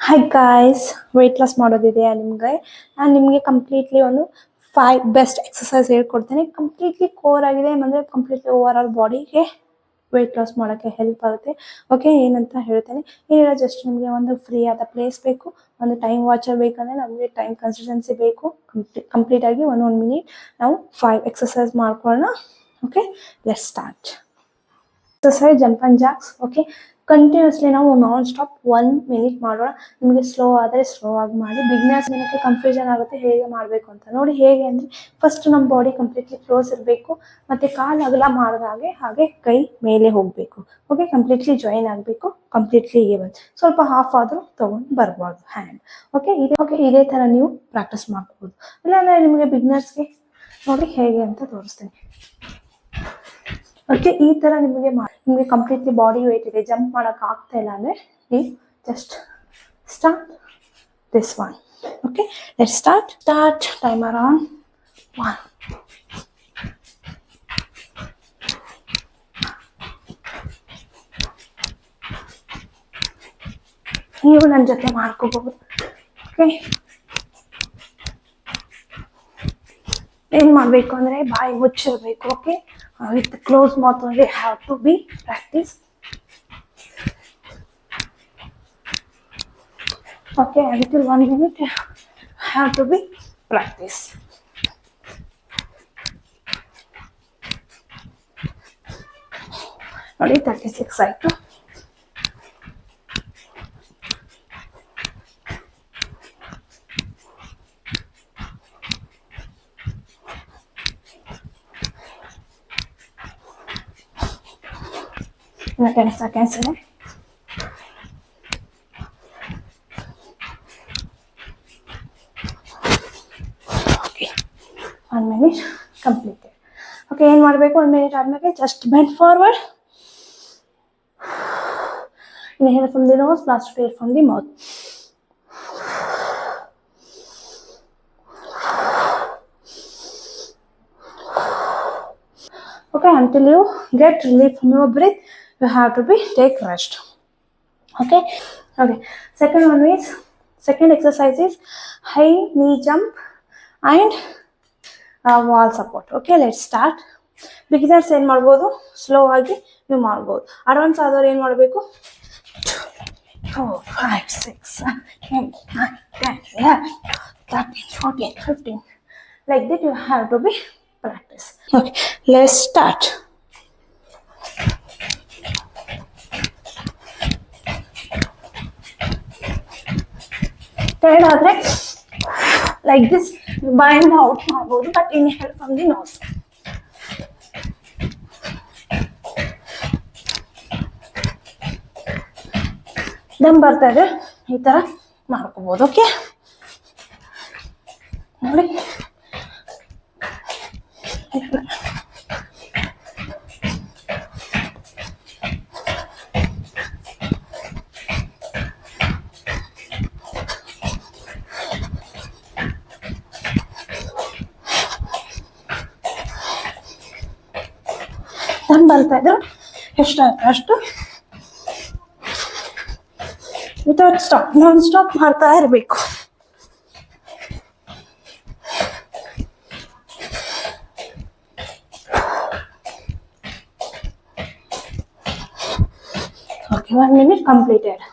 Hi guys, weight loss ಮಾಡೋದಿದೆ ನಿಮಗೆ. ನಾನು ನಿಮಗೆ ಕಂಪ್ಲೀಟ್ಲಿ ಒಂದು 5 ಬೆಸ್ಟ್ ಎಕ್ಸಸೈಸ್ ಹೇಳ್ಕೊಡ್ತೀನಿ. ಕಂಪ್ಲೀಟ್ಲಿ ಕೋರ್ ಆಗಿದೆ, ಅಂದರೆ ಕಂಪ್ಲೀಟ್ಲಿ ಓವರ್ ಆಲ್ ಬಾಡಿಗೆ ವೆಯ್ಟ್ ಲಾಸ್ ಮಾಡೋಕ್ಕೆ ಹೆಲ್ಪ್ ಆಗುತ್ತೆ. ಓಕೆ, ಏನಂತ ಹೇಳ್ತೇನೆ. ಏನಿಲ್ಲ, ಜಸ್ಟ್ ನಿಮಗೆ ಒಂದು ಫ್ರೀ ಆದ ಪ್ಲೇಸ್ ಬೇಕು, ಒಂದು ಟೈಮ್ ವಾಚರ್ ಬೇಕಂದರೆ ನಮಗೆ ಟೈಮ್ ಕನ್ಸಿಸ್ಟೆನ್ಸಿ ಬೇಕು. ಕಂಪ್ಲೀಟಾಗಿ ಒಂದೊಂದು ಮಿನಿಟ್ ನಾವು 5 ಎಕ್ಸಸೈಸ್ ಮಾಡ್ಕೊಳ್ಳೋಣ. Okay, let's start. Exercise jump and Jacks. Okay, continuously ನಾವು ನಾನ್ ಸ್ಟಾಪ್ 1 ಮಿನಿಟ್ ಮಾಡೋಣ. ನಿಮಗೆ ಸ್ಲೋ ಆದರೆ ಸ್ಲೋ ಆಗಿ ಮಾಡಿ. ಬಿಗ್ನರ್ಸ್ ಏನಕ್ಕೆ ಕನ್ಫ್ಯೂಷನ್ ಆಗುತ್ತೆ ಹೇಗೆ ಮಾಡಬೇಕು ಅಂತ. ನೋಡಿ ಹೇಗೆ ಅಂದರೆ, ಫಸ್ಟ್ ನಮ್ಮ ಬಾಡಿ ಕಂಪ್ಲೀಟ್ಲಿ ಕ್ಲೋಸ್ ಇರಬೇಕು, ಮತ್ತು ಕಾಲು ಅಗಲ ಮಾಡಿದ ಹಾಗೆ ಕೈ ಮೇಲೆ ಹೋಗಬೇಕು. ಓಕೆ, ಕಂಪ್ಲೀಟ್ಲಿ ಜಾಯಿನ್ ಆಗಬೇಕು. ಕಂಪ್ಲೀಟ್ಲಿ ಈವನ್, ಸ್ವಲ್ಪ ಹಾಫ್ ಆದರೂ ತೊಗೊಂಡು ಬರಬಾರ್ದು ಹ್ಯಾಂಡ್. ಓಕೆ, ಇದೇ ಥರ ನೀವು ಪ್ರಾಕ್ಟೀಸ್ ಮಾಡ್ಬೋದು. ಇಲ್ಲಾಂದರೆ ನಿಮಗೆ ಬಿಗ್ನರ್ಸ್ಗೆ ನೋಡಿ ಹೇಗೆ ಅಂತ ತೋರಿಸ್ತೀನಿ. ಓಕೆ, ಈ ಥರ ನಿಮಗೆ ಕಂಪ್ಲೀಟ್ಲಿ ಬಾಡಿ ವೇಟ್ ಇದೆ, ಜಂಪ್ ಮಾಡೋಕೆ ಆಗ್ತಾ ಇಲ್ಲ ಅಂದರೆ ನೀವು just start this one. Okay, let's start. Timer on. 1. ನೀವು ನನ್ನ ಜೊತೆ ಮಾಡ್ಕೋಬಹುದು. ಓಕೆ, ಏನು ಮಾಡಬೇಕು ಅಂದರೆ ಬಾಯಿ ಮುಚ್ಚಿರಬೇಕು. Okay, with closed mouth only have to be practice. Okay, until 1 minute have to be practice. ನೋಡಿ 36 ಆಯ್ತು. ಇನ್ನು 10 seconds ಇದೆ. Okay, 1 minute completed. ಓಕೆ, ಏನು ಮಾಡಬೇಕು, 1 minute ಆದಮೇಲೆ just bend forward. Inhale from the nose, blast air from the mouth. Okay, until you get relief from your breath, you have to take rest. Okay. Second exercise is high knee jump and wall support. Okay, let's start. Beginners ಏನು ಮಾಡ್ಬೋದು, slow ಆಗಿ ನೀವು ಮಾಡ್ಬೋದು. Advance ಆದವ್ರು ಏನು ಮಾಡಬೇಕು, 2, 5, 6, 7, 8, 9, 10, 11, 13, 14, 15. Like that you have to be practice. Okay, let's start. Tired ಆದರೆ like this ಬಾಯಿಂದ ಔಟ್ ಮಾಡ್ಬೋದು, but inhale from the nose. ದಮ್ ಬರ್ತಾ ಇದೆ, ಈ ಥರ ಮಾಡ್ಕೋಬೋದು. ಓಕೆ, ನೋಡಿ ದಮ್ ಬರ್ತಾ ಇದ್ರು ಎಷ್ಟಾಯ್ತು ಅಷ್ಟು ವಿತೌಟ್ ಸ್ಟಾಪ್, ನಾನ್ ಸ್ಟಾಪ್ ಮಾಡ್ತಾ ಇರಬೇಕು. Okay, 1 minute completed.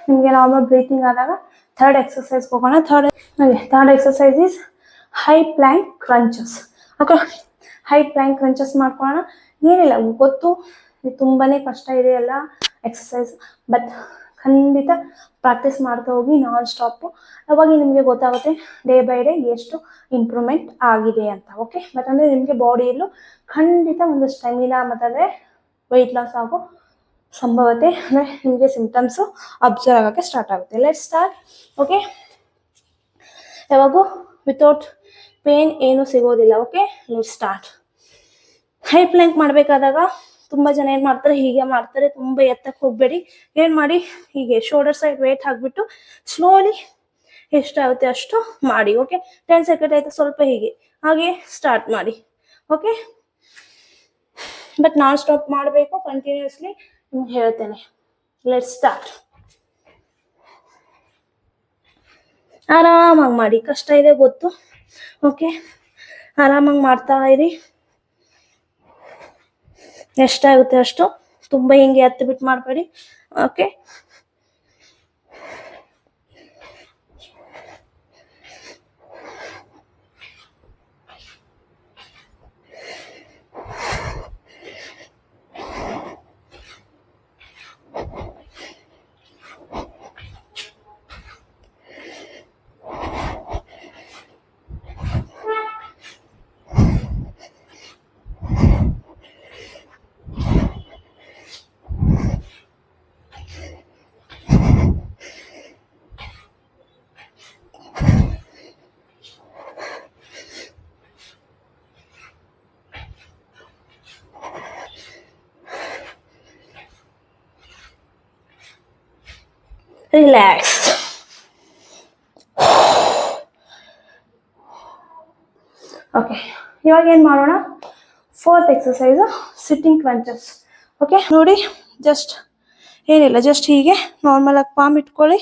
ನಿಮಗೆ ನಾರ್ಮಲ್ ಬ್ರೀತಿಂಗ್ ಆದಾಗ ಥರ್ಡ್ ಎಕ್ಸಸೈಸ್ ಹೋಗೋಣ. Third exercise is high plank crunches. Okay, high plank crunches ಮಾಡ್ಕೊಳ್ಳೋಣ. ಏನಿಲ್ಲ, ಗೊತ್ತು ಇದು ತುಂಬಾನೇ ಕಷ್ಟ ಇದೆ ಎಲ್ಲ ಎಕ್ಸಸೈಸ್, ಬಟ್ ಖಂಡಿತ ಪ್ರಾಕ್ಟೀಸ್ ಮಾಡ್ತಾ ಹೋಗಿ ನಾನ್ ಸ್ಟಾಪು. ಅವಾಗ ನಿಮಗೆ ಗೊತ್ತಾಗುತ್ತೆ ಡೇ ಬೈ ಡೇ ಎಷ್ಟು ಇಂಪ್ರೂವ್ಮೆಂಟ್ ಆಗಿದೆ ಅಂತ. ಓಕೆ, ಬಟ್ ಅಂದರೆ ನಿಮಗೆ ಬಾಡಿಯಲ್ಲೂ ಖಂಡಿತ ಒಂದು ಸ್ಟೆಮಿನಾ ಮತ್ತಂದರೆ ವೆಯ್ಟ್ ಲಾಸ್ ಆಗೋ ಸಂಭವತೆ, ಅಂದರೆ ನಿಮಗೆ ಸಿಂಪ್ಟಮ್ಸು ಅಬ್ಸರ್ವ್ ಆಗೋಕ್ಕೆ ಸ್ಟಾರ್ಟ್ ಆಗುತ್ತೆ. Let's start. ಓಕೆ, ಯಾವಾಗೂ ವಿತೌಟ್ ಪೇನ್ ಏನೂ ಸಿಗೋದಿಲ್ಲ. Okay, let's start. High plank ಮಾಡಬೇಕಾದಾಗ ತುಂಬ ಜನ ಏನು ಮಾಡ್ತಾರೆ, ಹೀಗೆ ಮಾಡ್ತಾರೆ. ತುಂಬ ಎತ್ತಕ್ಕೆ ಹೋಗಬೇಡಿ. ಏನು ಮಾಡಿ, ಹೀಗೆ ಶೋಲ್ಡರ್ ಸೈಡ್ ವೇಟ್ ಹಾಕಿಬಿಟ್ಟು ಸ್ಲೋಲಿ ಎಷ್ಟಾಗುತ್ತೆ ಅಷ್ಟು ಮಾಡಿ. ಓಕೆ, 10 ಸೆಕೆಂಡ್ ಆಯಿತು, ಸ್ವಲ್ಪ ಹಾಗೆ ಸ್ಟಾರ್ಟ್ ಮಾಡಿ. ಓಕೆ, ಬಟ್ ನಾನ್ ಸ್ಟಾಪ್ ಮಾಡಬೇಕು ಕಂಟಿನ್ಯೂಸ್ಲಿ ನಿಮ್ಗೆ ಹೇಳ್ತೇನೆ. Let start. ಆರಾಮಾಗಿ ಮಾಡಿ, ಕಷ್ಟ ಇದೆ ಗೊತ್ತು. ಓಕೆ, ಆರಾಮಾಗಿ ಮಾಡ್ತಾ ಇರಿ. ಎಷ್ಟಾಗುತ್ತೆ ಅಷ್ಟು, ತುಂಬ ಹಿಂಗೆ ಹತ್ತು ಬಿಟ್ಟು ಮಾಡಬೇಡಿ. Okay, relax. ಓಕೆ, ಇವಾಗ ಏನು ಮಾಡೋಣ, fourth exercise sitting crunches. Okay ನೋಡಿ, ಜಸ್ಟ್ ಏನಿಲ್ಲ, ಜಸ್ಟ್ ಹೀಗೆ ನಾರ್ಮಲ್ ಆಗಿ ಪಾಮ್ ಇಟ್ಕೊಳ್ಳಿ.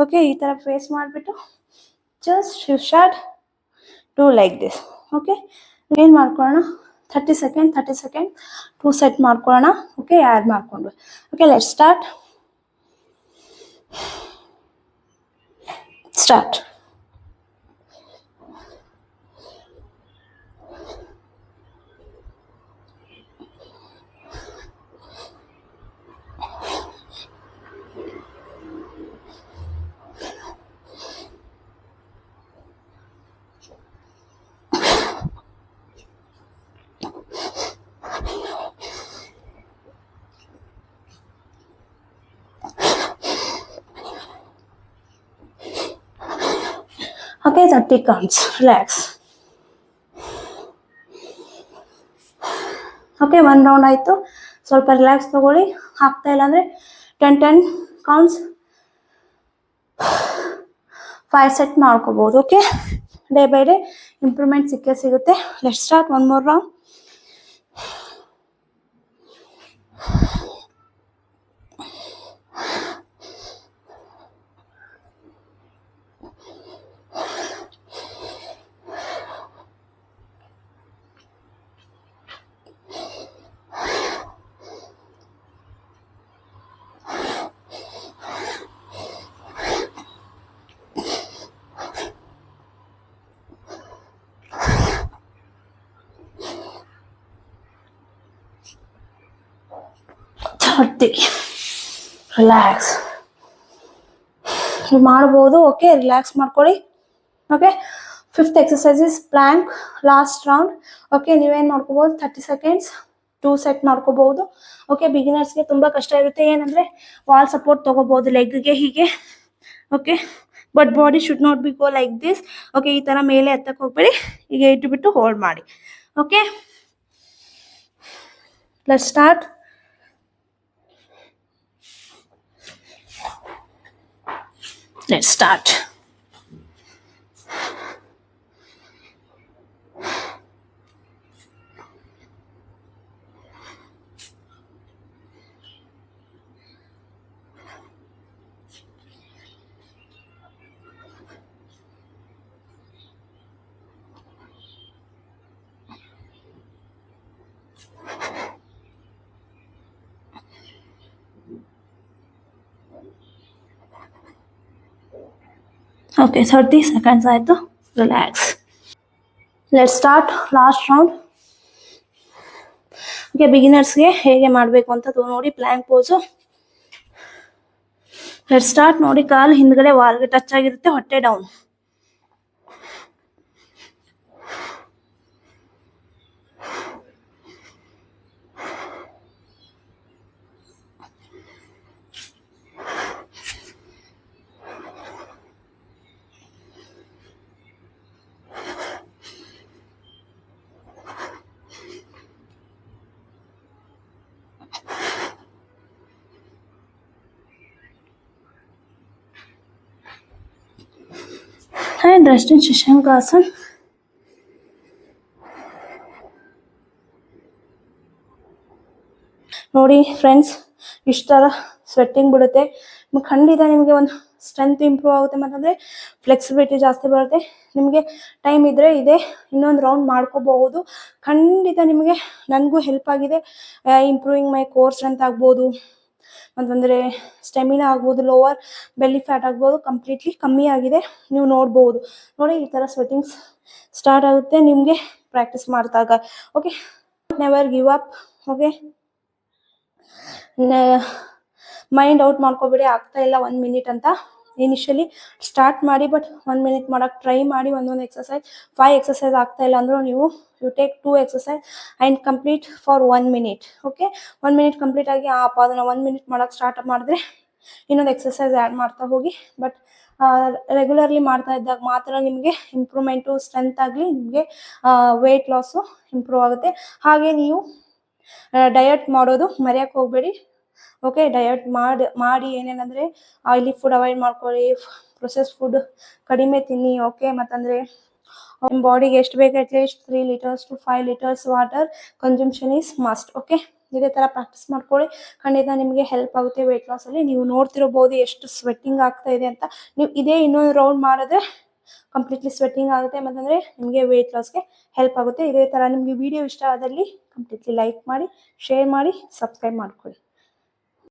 ಓಕೆ, ಈ ಥರ ಫೇಸ್ ಮಾಡಿಬಿಟ್ಟು just you should do like this. Okay, ಏನು ಮಾಡ್ಕೊಳ್ಳೋಣ, 30 ಸೆಕೆಂಡ್ 2 ಸೆಟ್ ಮಾಡ್ಕೊಳ್ಳೋಣ. ಓಕೆ, ಆ್ಯಡ್ ಮಾಡಿಕೊಂಡು. Okay, let start. Okay, 30 counts. Relax. Okay, 1 round ಆಯಿತು. ಸ್ವಲ್ಪ ರಿಲ್ಯಾಕ್ಸ್ ತಗೊಳ್ಳಿ. ಆಗ್ತಾ ಇಲ್ಲ ಅಂದರೆ 10 counts 5 ಸೆಟ್ ಮಾಡ್ಕೋಬೋದು. Okay, day by day improvement ಸಿಕ್ಕೇ ಸಿಗುತ್ತೆ. Let start. 1 more round. Relax ಮಾಡ್ಬೋದು. ಓಕೆ, ರಿಲ್ಯಾಕ್ಸ್ ಮಾಡ್ಕೊಳ್ಳಿ. Okay, 5th exercise is plank, last round. Okay, ನೀವೇನು ಮಾಡ್ಕೋಬೋದು, 30 ಸೆಕೆಂಡ್ಸ್ 2 ಸೆಟ್ ಮಾಡ್ಕೋಬಹುದು. ಓಕೆ, ಬಿಗಿನರ್ಸ್ಗೆ ತುಂಬ ಕಷ್ಟ ಇರುತ್ತೆ. ಏನಂದರೆ ವಾಲ್ ಸಪೋರ್ಟ್ ತೊಗೋಬೋದು ಲೆಗ್ಗೆ ಹೀಗೆ. Okay, but body should not be go like this. Okay, ಈ ಥರ ಮೇಲೆ ಎತ್ತಕ್ಕೆ ಹೋಗ್ಬೇಡಿ, ಈಗ ಇಟ್ಟುಬಿಟ್ಟು ಹೋಲ್ಡ್ ಮಾಡಿ. Okay, let's start. Let's start. Okay, 30 seconds ಆಯಿತು. Relax. Let start last round. Okay, ಬಿಗಿನರ್ಸ್ಗೆ ಹೇಗೆ ಮಾಡಬೇಕು ಅಂತ ನೋಡಿ, ಪ್ಲ್ಯಾಂಕ್ ಪೋಸು. Let start. ನೋಡಿ, ಕಾಲು ಹಿಂದ್ಗಡೆ ವಾಲ್ಗೆ ಟಚ್ ಆಗಿರುತ್ತೆ, ಹೊಟ್ಟೆ down. And rest in Shashankasan. ನೋಡಿ ಫ್ರೆಂಡ್ಸ್, ಇಷ್ಟು ಥರ ಸ್ವೆಟ್ಟಿಂಗ್ ಬಿಡುತ್ತೆ. ಖಂಡಿತ ನಿಮಗೆ ಒಂದು ಸ್ಟ್ರೆಂತ್ ಇಂಪ್ರೂವ್ ಆಗುತ್ತೆ, ಮತ್ತಂದರೆ ಫ್ಲೆಕ್ಸಿಬಿಲಿಟಿ ಜಾಸ್ತಿ ಬರುತ್ತೆ. ನಿಮಗೆ ಟೈಮ್ ಇದ್ದರೆ ಇದೆ ಇನ್ನೊಂದು ರೌಂಡ್ ಮಾಡ್ಕೋಬಹುದು. ಖಂಡಿತ ನಿಮಗೆ ನನಗೂ ಹೆಲ್ಪ್ ಆಗಿದೆ. ಇಂಪ್ರೂವಿಂಗ್ ಮೈ ಕೋರ್ ಸ್ಟ್ರೆಂತ್ ಆಗ್ಬೋದು, ಅಂತಂದರೆ ಸ್ಟೆಮಿನಾ ಆಗ್ಬೋದು, ಲೋವರ್ ಬೆಲ್ಲಿ ಫ್ಯಾಟ್ ಆಗ್ಬೋದು, ಕಂಪ್ಲೀಟ್ಲಿ ಕಮ್ಮಿ ಆಗಿದೆ. ನೀವು ನೋಡ್ಬೋದು. ನೋಡಿ ಈ ಥರ ಸ್ವೆಟ್ಟಿಂಗ್ಸ್ ಸ್ಟಾರ್ಟ್ ಆಗುತ್ತೆ ನಿಮಗೆ ಪ್ರಾಕ್ಟೀಸ್ ಮಾಡಿದಾಗ. Okay, never give up. Okay, mind out ಮಾಡ್ಕೋಬೇಡಿ, ಆಗ್ತಾ ಇಲ್ಲ 1 ಮಿನಿಟ್ ಅಂತ. ಇನಿಷಿಯಲಿ ಸ್ಟಾರ್ಟ್ ಮಾಡಿ, ಬಟ್ 1 ಮಿನಿಟ್ ಮಾಡೋಕ್ಕೆ ಟ್ರೈ ಮಾಡಿ. ಒಂದೊಂದು ಎಕ್ಸಸೈಸ್ 5 ಎಕ್ಸಸೈಸ್ ಆಗ್ತಾ ಇಲ್ಲ ಅಂದರೂ ನೀವು take 2 exercise and complete for 1 minute. Okay, 1 minute complete ಆಗಿ ಅದನ್ನು 1 ಮಿನಿಟ್ ಮಾಡೋಕ್ಕೆ ಸ್ಟಾರ್ಟ್ ಮಾಡಿದ್ರೆ ಇನ್ನೊಂದು ಎಕ್ಸಸೈಸ್ ಆ್ಯಡ್ ಮಾಡ್ತಾ ಹೋಗಿ. ಬಟ್ ರೆಗ್ಯುಲರ್ಲಿ ಮಾಡ್ತಾ ಇದ್ದಾಗ ಮಾತ್ರ ನಿಮಗೆ ಇಂಪ್ರೂವ್ಮೆಂಟು, ಸ್ಟ್ರೆಂತ್ ಆಗಲಿ, ನಿಮಗೆ ವೆಯ್ಟ್ ಲಾಸು ಇಂಪ್ರೂವ್ ಆಗುತ್ತೆ. ಹಾಗೆ ನೀವು ಡಯಟ್ ಮಾಡೋದು ಮರೆಯೋಕ್ಕೆ ಹೋಗಬೇಡಿ. ಓಕೆ, ಡಯಟ್ ಮಾಡಿ ಏನೇನಂದರೆ ಆಯಿಲಿ ಫುಡ್ ಅವಾಯ್ಡ್ ಮಾಡ್ಕೊಳ್ಳಿ, ಪ್ರೊಸೆಸ್ ಫುಡ್ ಕಡಿಮೆ ತಿನ್ನಿ. ಓಕೆ, ಮತ್ತಂದರೆ ನಿಮ್ಮ ಬಾಡಿಗೆ ಎಷ್ಟು ಬೇಕು at least 3 litres to 5 litres water consumption is must. Okay, ಇದೇ ಥರ ಪ್ರಾಕ್ಟೀಸ್ ಮಾಡ್ಕೊಳ್ಳಿ. ಖಂಡಿತ ನಿಮಗೆ ಹೆಲ್ಪ್ ಆಗುತ್ತೆ ವೆಯ್ಟ್ ಲಾಸಲ್ಲಿ. ನೀವು ನೋಡ್ತಿರ್ಬೋದು ಎಷ್ಟು ಸ್ವೆಟ್ಟಿಂಗ್ ಆಗ್ತಾ ಇದೆ ಅಂತ. ನೀವು ಇದೇ ಇನ್ನೊಂದು ರೌಂಡ್ ಮಾಡಿದ್ರೆ ಕಂಪ್ಲೀಟ್ಲಿ ಸ್ವೆಟ್ಟಿಂಗ್ ಆಗುತ್ತೆ, ಮತ್ತಂದರೆ ನಿಮಗೆ ವೆಯ್ಟ್ ಲಾಸ್ಗೆ ಹೆಲ್ಪ್ ಆಗುತ್ತೆ. ಇದೇ ಥರ ನಿಮಗೆ ವಿಡಿಯೋ ಇಷ್ಟ ಆದಲ್ಲಿ ಕಂಪ್ಲೀಟ್ಲಿ ಲೈಕ್ ಮಾಡಿ, ಶೇರ್ ಮಾಡಿ, ಸಬ್ಸ್ಕ್ರೈಬ್ ಮಾಡ್ಕೊಳ್ಳಿ.